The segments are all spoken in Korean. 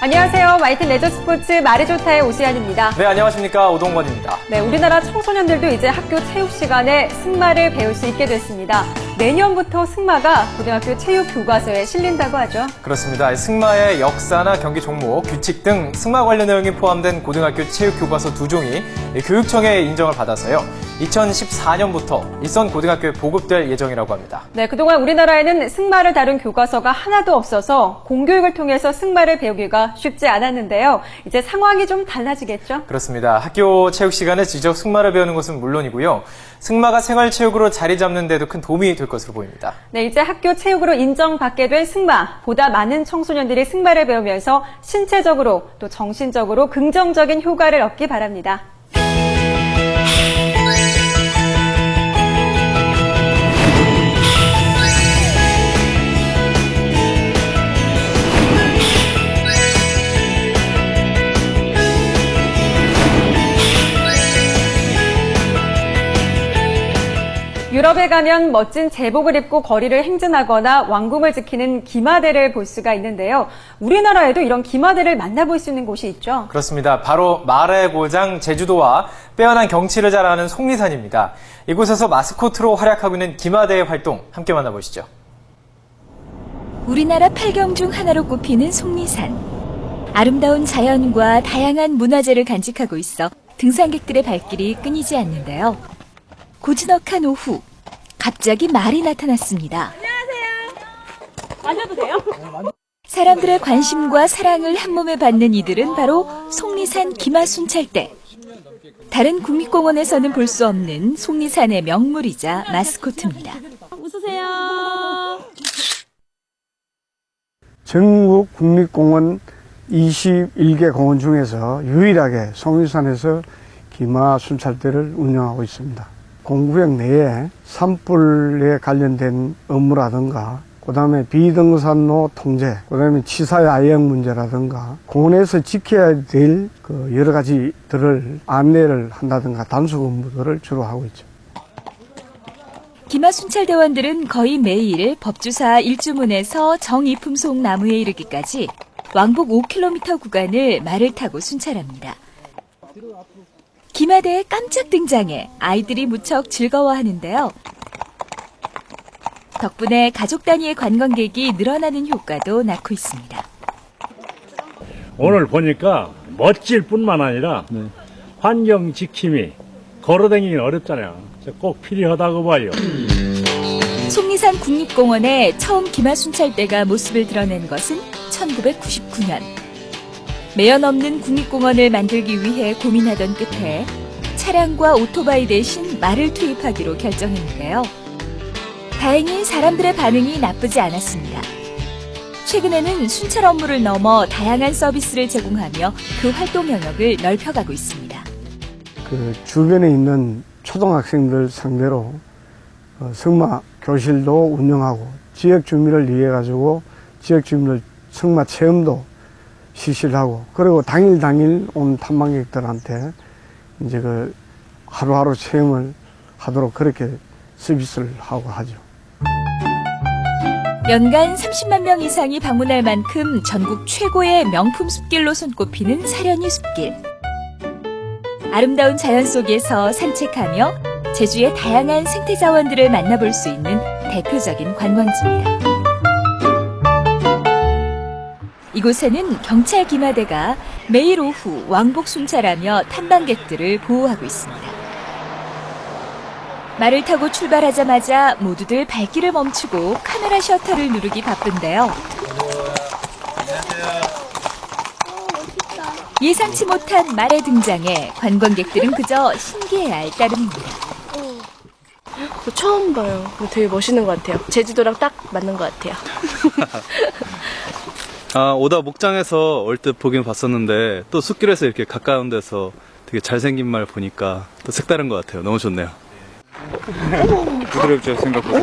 안녕하세요. 마이튼 레저 스포츠 말해좋다의 오시안입니다. 네, 안녕하십니까. 오동건입니다. 네, 우리나라 청소년들도 이제 학교 체육 시간에 승마를 배울 수 있게 됐습니다. 내년부터 승마가 고등학교 체육 교과서에 실린다고 하죠. 그렇습니다. 승마의 역사나 경기 종목, 규칙 등 승마 관련 내용이 포함된 고등학교 체육 교과서 2종이 교육청의 인정을 받아서요. 2014년부터 일선 고등학교에 보급될 예정이라고 합니다. 네, 그동안 우리나라에는 승마를 다룬 교과서가 하나도 없어서 공교육을 통해서 승마를 배우기가 쉽지 않았는데요. 이제 상황이 좀 달라지겠죠? 그렇습니다. 학교 체육 시간에 직접 승마를 배우는 것은 물론이고요. 승마가 생활체육으로 자리 잡는 데도 큰 도움이 될 것으로 보입니다. 네, 이제 학교 체육으로 인정받게 된 승마. 보다 많은 청소년들이 승마를 배우면서 신체적으로 또 정신적으로 긍정적인 효과를 얻기 바랍니다. 유럽에 가면 멋진 제복을 입고 거리를 행진하거나 왕궁을 지키는 기마대를 볼 수가 있는데요. 우리나라에도 이런 기마대를 만나볼 수 있는 곳이 있죠. 그렇습니다. 바로 말의 고장 제주도와 빼어난 경치를 자랑하는 속리산입니다. 이곳에서 마스코트로 활약하고 있는 기마대의 활동 함께 만나보시죠. 우리나라 8경 중 하나로 꼽히는 속리산. 아름다운 자연과 다양한 문화재를 간직하고 있어 등산객들의 발길이 끊이지 않는데요. 고즈넉한 오후, 갑자기 말이 나타났습니다. 안녕하세요. 마셔도 돼요? 사람들의 관심과 사랑을 한몸에 받는 이들은 바로 속리산 기마순찰대. 다른 국립공원에서는 볼 수 없는 속리산의 명물이자 마스코트입니다. 웃으세요. 전국 국립공원 21개 공원 중에서 유일하게 속리산에서 기마 순찰대를 운영하고 있습니다. 공구역 내에 산불에 관련된 업무라든가 그다음에 비등산로 통제, 그다음에 치사야영 문제라든가 공원에서 지켜야 될 여러 가지들을 안내를 한다든가 단속 업무들을 주로 하고 있죠. 기마순찰대원들은 거의 매일 법주사 일주문에서 정이품속 나무에 이르기까지 왕복 5km 구간을 말을 타고 순찰합니다. 기마대의 깜짝 등장에 아이들이 무척 즐거워하는데요. 덕분에 가족 단위의 관광객이 늘어나는 효과도 낳고 있습니다. 오늘 보니까 멋질 뿐만 아니라 환경 지킴이 걸어다니기는 어렵잖아요. 꼭 필요하다고 봐요. 속리산 국립공원에 처음 기마순찰대가 모습을 드러낸 것은 1999년. 매연 없는 국립공원을 만들기 위해 고민하던 끝에 차량과 오토바이 대신 말을 투입하기로 결정했는데요. 다행히 사람들의 반응이 나쁘지 않았습니다. 최근에는 순찰 업무를 넘어 다양한 서비스를 제공하며 그 활동 영역을 넓혀가고 있습니다. 주변에 있는 초등학생들 상대로 승마 교실도 운영하고 지역 주민을 위해 가지고 지역 주민들 승마 체험도 실시를 하고 그리고 당일 온 탐방객들한테 이제 하루하루 체험을 하도록 그렇게 서비스를 하고 하죠. 연간 30만 명 이상이 방문할 만큼 전국 최고의 명품 숲길로 손꼽히는 사려니 숲길. 아름다운 자연 속에서 산책하며 제주의 다양한 생태 자원들을 만나볼 수 있는 대표적인 관광지입니다. 이곳에는 경찰 기마대가 매일 오후 왕복 순찰하며 탐방객들을 보호하고 있습니다. 말을 타고 출발하자마자 모두들 발길을 멈추고 카메라 셔터를 누르기 바쁜데요. 예상치 못한 말의 등장에 관광객들은 그저 신기해할 따름입니다. 저 처음 봐요. 되게 멋있는 것 같아요. 제주도랑 딱 맞는 것 같아요. 오다 목장에서 얼핏 보긴 봤었는데 또 숲길에서 이렇게 가까운 데서 되게 잘생긴 말 보니까 또 색다른 것 같아요. 너무 좋네요. 부드럽죠, 생각보다.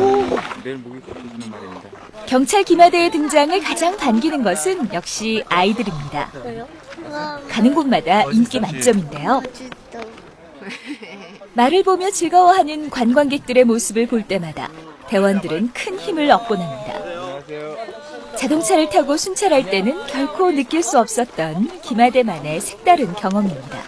내일 목이 커지는 말입니다. 경찰 기마대의 등장을 가장 반기는 것은 역시 아이들입니다. 가는 곳마다 인기 만점인데요. 말을 보며 즐거워하는 관광객들의 모습을 볼 때마다 대원들은 큰 힘을 얻곤 합니다. 자동차를 타고 순찰할 때는 결코 느낄 수 없었던 기마대만의 색다른 경험입니다.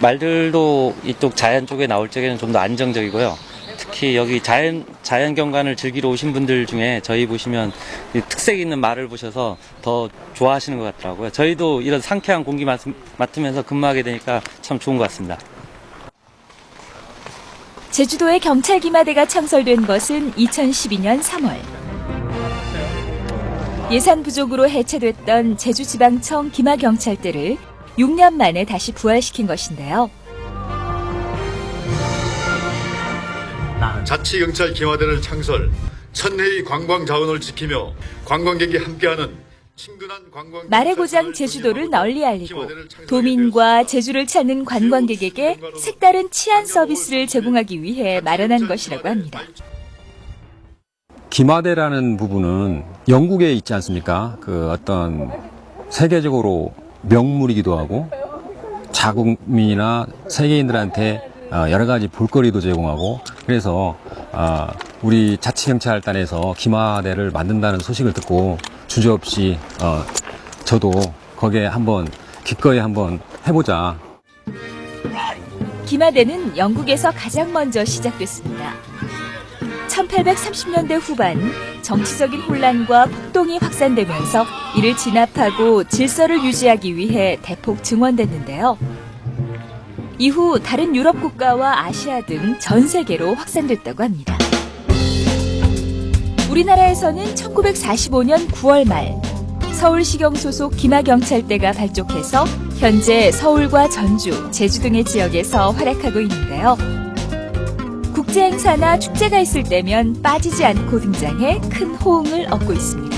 말들도 이쪽 자연 쪽에 나올 적에는 좀 더 안정적이고요. 특히 여기 자연 경관을 즐기러 오신 분들 중에 저희 보시면 이 특색 있는 말을 보셔서 더 좋아하시는 것 같더라고요. 저희도 이런 상쾌한 공기 맡으면서 근무하게 되니까 참 좋은 것 같습니다. 제주도의 경찰 기마대가 창설된 것은 2012년 3월. 예산 부족으로 해체됐던 제주지방청 기마경찰대를 6년 만에 다시 부활시킨 것인데요. 자치경찰 기마대를 창설, 천혜의 관광 자원을 지키며 관광객이 함께하는 친근한 관광. 말의 고장 제주도를 널리 알리고 도민과 제주를 찾는 관광객에게 색다른 치안 서비스를 제공하기 위해 마련한 것이라고 합니다. 기마대라는 부분은 영국에 있지 않습니까? 그 어떤 세계적으로 명물이기도 하고 자국민이나 세계인들한테 여러 가지 볼거리도 제공하고 그래서 우리 자치경찰단에서 기마대를 만든다는 소식을 듣고 주저없이 저도 거기에 기꺼이 한번 해보자. 기마대는 영국에서 가장 먼저 시작됐습니다. 1830년대 후반 정치적인 혼란과 폭동이 확산되면서 이를 진압하고 질서를 유지하기 위해 대폭 증원됐는데요. 이후 다른 유럽 국가와 아시아 등 전 세계로 확산됐다고 합니다. 우리나라에서는 1945년 9월 말 서울시경 소속 기마경찰대가 발족해서 현재 서울과 전주, 제주 등의 지역에서 활약하고 있는데요. 국제행사나 축제가 있을 때면 빠지지 않고 등장해 큰 호응을 얻고 있습니다.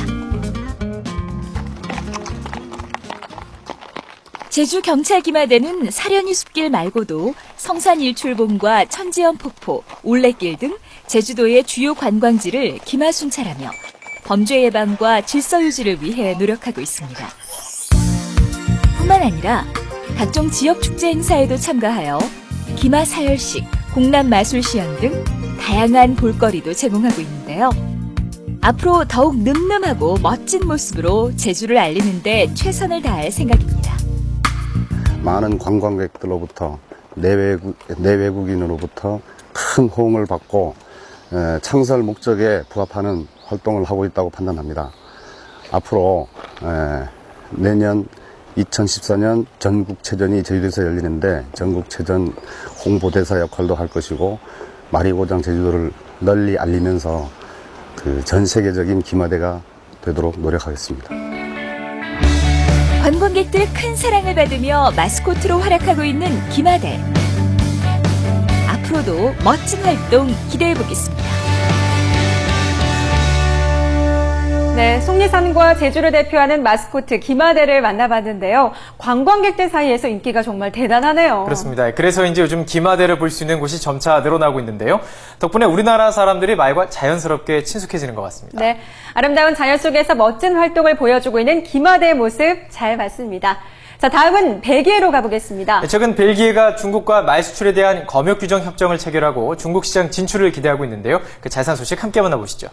제주 경찰기마대는 사려니 숲길 말고도 성산일출봉과 천지연 폭포, 올레길 등 제주도의 주요 관광지를 기마 순찰하며 범죄 예방과 질서 유지를 위해 노력하고 있습니다. 뿐만 아니라 각종 지역 축제 행사에도 참가하여 기마 사열식, 공람 마술 시연 등 다양한 볼거리도 제공하고 있는데요. 앞으로 더욱 늠름하고 멋진 모습으로 제주를 알리는 데 최선을 다할 생각입니다. 많은 관광객들로부터 내외국인으로부터 큰 호응을 받고 창설 목적에 부합하는 활동을 하고 있다고 판단합니다. 앞으로 내년 2014년 전국체전이 제주도에서 열리는데 전국체전 홍보대사 역할도 할 것이고 말이고장 제주도를 널리 알리면서 그 전 세계적인 기마대가 되도록 노력하겠습니다. 관광객들의 큰 사랑을 받으며 마스코트로 활약하고 있는 기마대. 앞으로도 멋진 활동 기대해 보겠습니다. 네, 속리산과 제주를 대표하는 마스코트 기마대를 만나봤는데요. 관광객들 사이에서 인기가 정말 대단하네요. 그렇습니다. 그래서인지 요즘 기마대를 볼 수 있는 곳이 점차 늘어나고 있는데요. 덕분에 우리나라 사람들이 말과 자연스럽게 친숙해지는 것 같습니다. 네, 아름다운 자연 속에서 멋진 활동을 보여주고 있는 기마대의 모습 잘 봤습니다. 자, 다음은 벨기에로 가보겠습니다. 최근 벨기에가 중국과 말 수출에 대한 검역 규정 협정을 체결하고 중국 시장 진출을 기대하고 있는데요. 그 자세한 소식 함께 만나보시죠.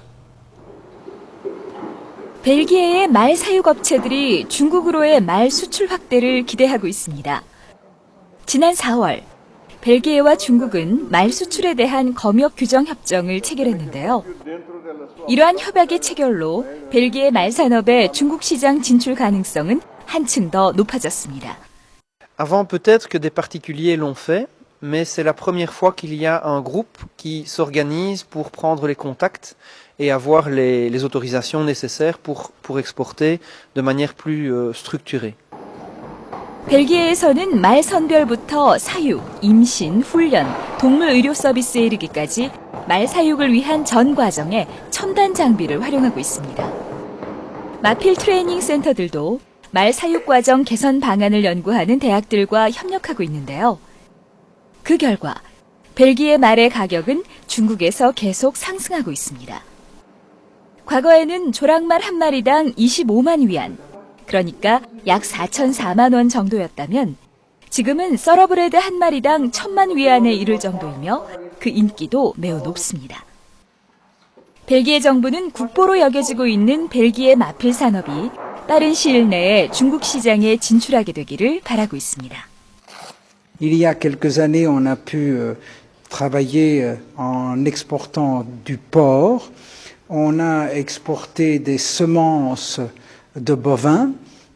벨기에의 말 사육 업체들이 중국으로의 말 수출 확대를 기대하고 있습니다. 지난 4월, 벨기에와 중국은 말 수출에 대한 검역 규정 협정을 체결했는데요. 이러한 협약의 체결로 벨기에 말 산업의 중국 시장 진출 가능성은 한층 더 높아졌습니다. Avant peut-être que des particuliers l'ont fait, mais c'est la première fois qu'il y a un groupe qui s'organise pour prendre les contacts et avoir les autorisations nécessaires pour exporter de manière plus structurée. 벨기에에서는 말 선별부터 사육, 임신, 훈련, 동물 의료 서비스에 이르기까지 말 사육을 위한 전 과정에 첨단 장비를 활용하고 있습니다. 마필 트레이닝 센터들도 말 사육 과정 개선 방안을 연구하는 대학들과 협력하고 있는데요. 그 결과 벨기에 말의 가격은 중국에서 계속 상승하고 있습니다. 과거에는 조랑말 한 마리당 25만 위안, 그러니까 약 4,004만 원 정도였다면 지금은 서러브레드 한 마리당 1,000만 위안에 이를 정도이며 그 인기도 매우 높습니다. 벨기에 정부는 국보로 여겨지고 있는 벨기에 마필 산업이 빠른 시일 내에 중국 시장에 진출하게 되기를 바라고 있습니다. Il y a quelques années, on a pu travailler en exportant du porc. On a exporté des semences de bovins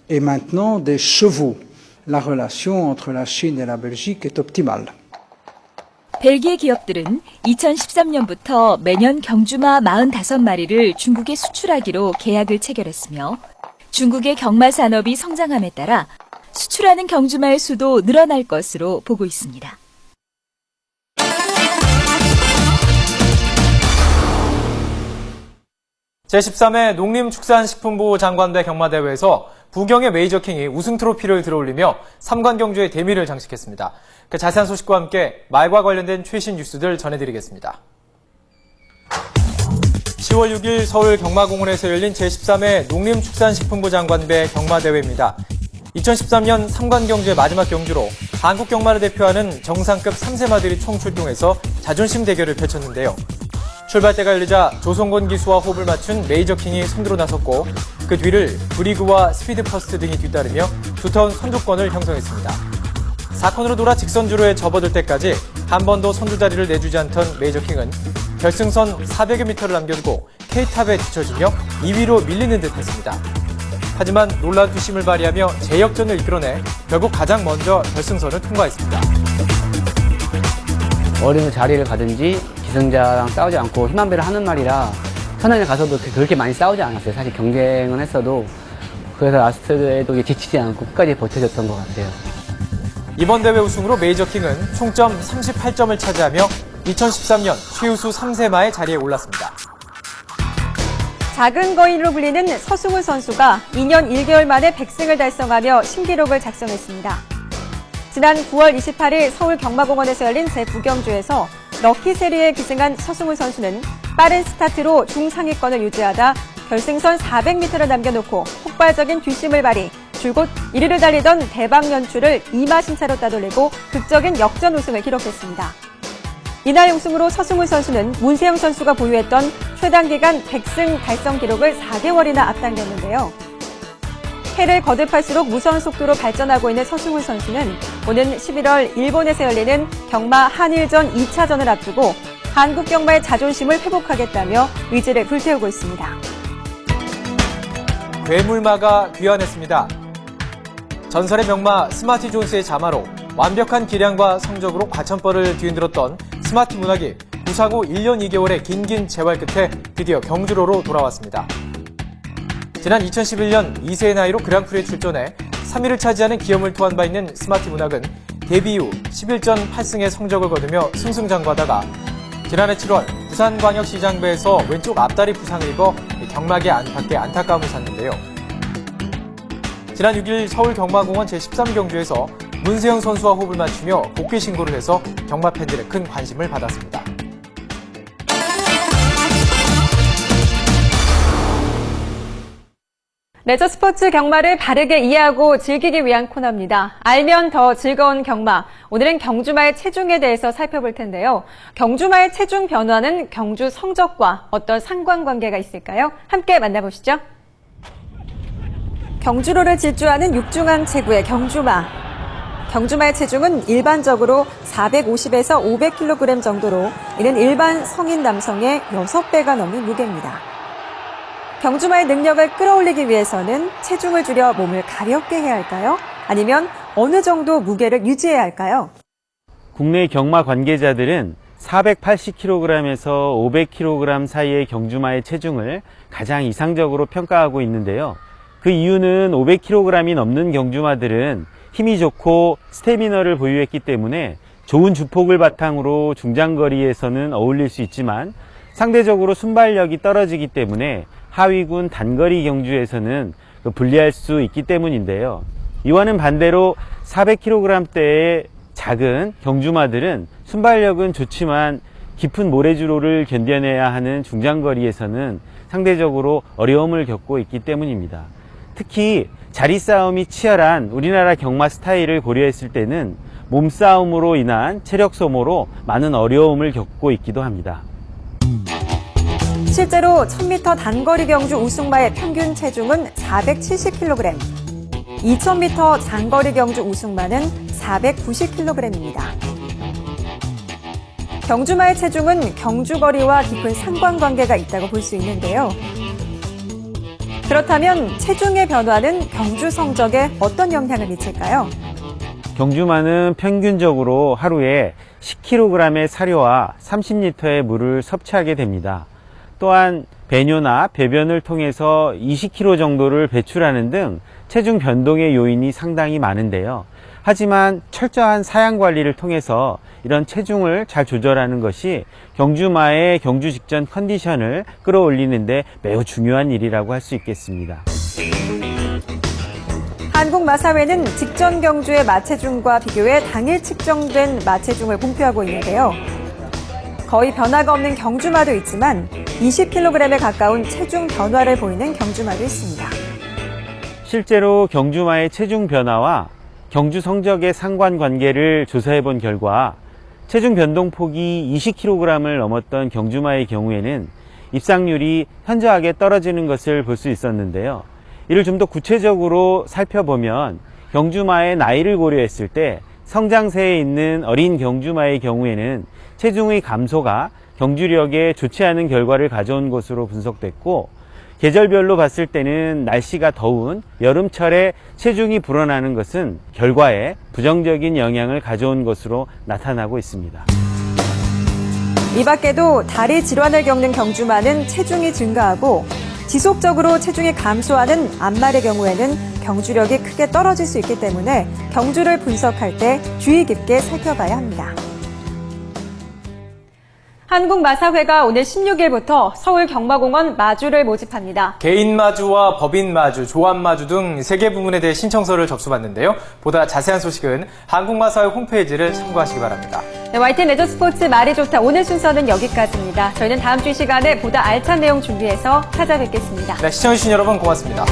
et maintenant des chevaux. La relation entre la Chine et la Belgique est optimale. 벨기에 기업들은 2013년부터 매년 경주마 45마리를 중국에 수출하기로 계약을 체결했으며 중국의 경마 산업이 성장함에 따라 수출하는 경주마의 수도 늘어날 것으로 보고 있습니다. 제13회 농림축산식품부 장관배 경마대회에서 부경의 메이저킹이 우승 트로피를 들어올리며 삼관 경주의 대미를 장식했습니다. 그 자세한 소식과 함께 말과 관련된 최신 뉴스들 전해드리겠습니다. 10월 6일 서울 경마공원에서 열린 제13회 농림축산식품부 장관배 경마대회입니다. 2013년 삼관 경주의 마지막 경주로 한국 경마를 대표하는 정상급 3세마들이 총출동해서 자존심 대결을 펼쳤는데요. 출발대가 열리자 조성곤 기수와 호흡을 맞춘 메이저킹이 선두로 나섰고 그 뒤를 브리그와 스피드퍼스트 등이 뒤따르며 두터운 선두권을 형성했습니다. 4코너로 돌아 직선주로에 접어들 때까지 한 번도 선두 자리를 내주지 않던 메이저킹은 결승선 400여 미터를 남겨두고 K탑에 뒤처지며 2위로 밀리는 듯했습니다. 하지만 놀라운 투심을 발휘하며 제역전을 이끌어내 결국 가장 먼저 결승선을 통과했습니다. 어느 자리를 가든지 기승자랑 싸우지 않고 힘 한 배를 하는 말이라 천안에 가서도 그렇게 많이 싸우지 않았어요. 사실 경쟁은 했어도 그래서 라스트에도 지치지 않고 끝까지 버텨줬던 것 같아요. 이번 대회 우승으로 메이저킹은 총점 38점을 차지하며 2013년 최우수 3세마의 자리에 올랐습니다. 작은 거인으로 불리는 서승훈 선수가 2년 1개월 만에 100승을 달성하며 신기록을 작성했습니다. 지난 9월 28일 서울 경마공원에서 열린 제9경주에서 럭키세리에 기승한 서승훈 선수는 빠른 스타트로 중상위권을 유지하다 결승선 400m를 남겨놓고 폭발적인 뒷심을 발휘, 줄곧 1위를 달리던 대박 연출을 2마신차로 따돌리고 극적인 역전 우승을 기록했습니다. 이날 우승으로 서승훈 선수는 문세영 선수가 보유했던 최단기간 100승 달성 기록을 4개월이나 앞당겼는데요. 해를 거듭할수록 무서운 속도로 발전하고 있는 서승훈 선수는 오는 11월 일본에서 열리는 경마 한일전 2차전을 앞두고 한국 경마의 자존심을 회복하겠다며 의지를 불태우고 있습니다. 괴물마가 귀환했습니다. 전설의 명마 스마티 존스의 자마로 완벽한 기량과 성적으로 과천벌을 뒤흔들었던 스마티 문학이 부상 후 1년 2개월의 긴긴 재활 끝에 드디어 경주로로 돌아왔습니다. 지난 2011년 2세의 나이로 그랑프리에 출전해 3위를 차지하는 기염을 토한 바 있는 스마티 문학은 데뷔 이후 11전 8승의 성적을 거두며 승승장구하다가 지난해 7월 부산광역시장배에서 왼쪽 앞다리 부상을 입어 경막의 안팎에 안타까움을 샀는데요. 지난 6일 서울 경마공원 제13경주에서 문세영 선수와 호흡을 맞추며 복귀 신고를 해서 경마 팬들의 큰 관심을 받았습니다. 레저 스포츠 경마를 바르게 이해하고 즐기기 위한 코너입니다. 알면 더 즐거운 경마. 오늘은 경주마의 체중에 대해서 살펴볼 텐데요. 경주마의 체중 변화는 경주 성적과 어떤 상관관계가 있을까요? 함께 만나보시죠. 경주로를 질주하는 육중한 체구의 경주마. 경주마의 체중은 일반적으로 450에서 500kg 정도로 이는 일반 성인 남성의 6배가 넘는 무게입니다. 경주마의 능력을 끌어올리기 위해서는 체중을 줄여 몸을 가볍게 해야 할까요? 아니면 어느 정도 무게를 유지해야 할까요? 국내 경마 관계자들은 480kg에서 500kg 사이의 경주마의 체중을 가장 이상적으로 평가하고 있는데요. 그 이유는 500kg이 넘는 경주마들은 힘이 좋고 스태미너를 보유했기 때문에 좋은 주폭을 바탕으로 중장거리에서는 어울릴 수 있지만 상대적으로 순발력이 떨어지기 때문에 하위군 단거리 경주에서는 불리할 수 있기 때문인데요. 이와는 반대로 400kg대의 작은 경주마들은 순발력은 좋지만 깊은 모래주로를 견뎌내야 하는 중장거리에서는 상대적으로 어려움을 겪고 있기 때문입니다. 특히 자리 싸움이 치열한 우리나라 경마 스타일을 고려했을 때는 몸싸움으로 인한 체력 소모로 많은 어려움을 겪고 있기도 합니다. 실제로 1000m 단거리 경주 우승마의 평균 체중은 470kg, 2000m 장거리 경주 우승마는 490kg입니다. 경주마의 체중은 경주거리와 깊은 상관관계가 있다고 볼 수 있는데요. 그렇다면 체중의 변화는 경주 성적에 어떤 영향을 미칠까요? 경주마는 평균적으로 하루에 10kg의 사료와 30리터의 물을 섭취하게 됩니다. 또한 배뇨나 배변을 통해서 20kg 정도를 배출하는 등 체중 변동의 요인이 상당히 많은데요. 하지만 철저한 사양 관리를 통해서 이런 체중을 잘 조절하는 것이 경주마의 경주 직전 컨디션을 끌어올리는 데 매우 중요한 일이라고 할 수 있겠습니다. 한국마사회는 직전 경주의 마체중과 비교해 당일 측정된 마체중을 공표하고 있는데요. 거의 변화가 없는 경주마도 있지만 20kg에 가까운 체중 변화를 보이는 경주마도 있습니다. 실제로 경주마의 체중 변화와 경주 성적의 상관관계를 조사해 본 결과 체중 변동폭이 20kg을 넘었던 경주마의 경우에는 입상률이 현저하게 떨어지는 것을 볼 수 있었는데요. 이를 좀 더 구체적으로 살펴보면 경주마의 나이를 고려했을 때 성장세에 있는 어린 경주마의 경우에는 체중의 감소가 경주력에 좋지 않은 결과를 가져온 것으로 분석됐고, 계절별로 봤을 때는 날씨가 더운 여름철에 체중이 불어나는 것은 결과에 부정적인 영향을 가져온 것으로 나타나고 있습니다. 이 밖에도 다리 질환을 겪는 경주마는 체중이 증가하고 지속적으로 체중이 감소하는 암말의 경우에는 경주력이 크게 떨어질 수 있기 때문에 경주를 분석할 때 주의 깊게 살펴봐야 합니다. 한국마사회가 오늘 16일부터 서울 경마공원 마주를 모집합니다. 개인 마주와 법인 마주, 조합 마주 등 3개 부문에 대해 신청서를 접수받는데요. 보다 자세한 소식은 한국마사회 홈페이지를 참고하시기 바랍니다. 네, YTN 레저스포츠 말이 좋다. 오늘 순서는 여기까지입니다. 저희는 다음 주 이 시간에 보다 알찬 내용 준비해서 찾아뵙겠습니다. 네, 시청해주신 여러분 고맙습니다.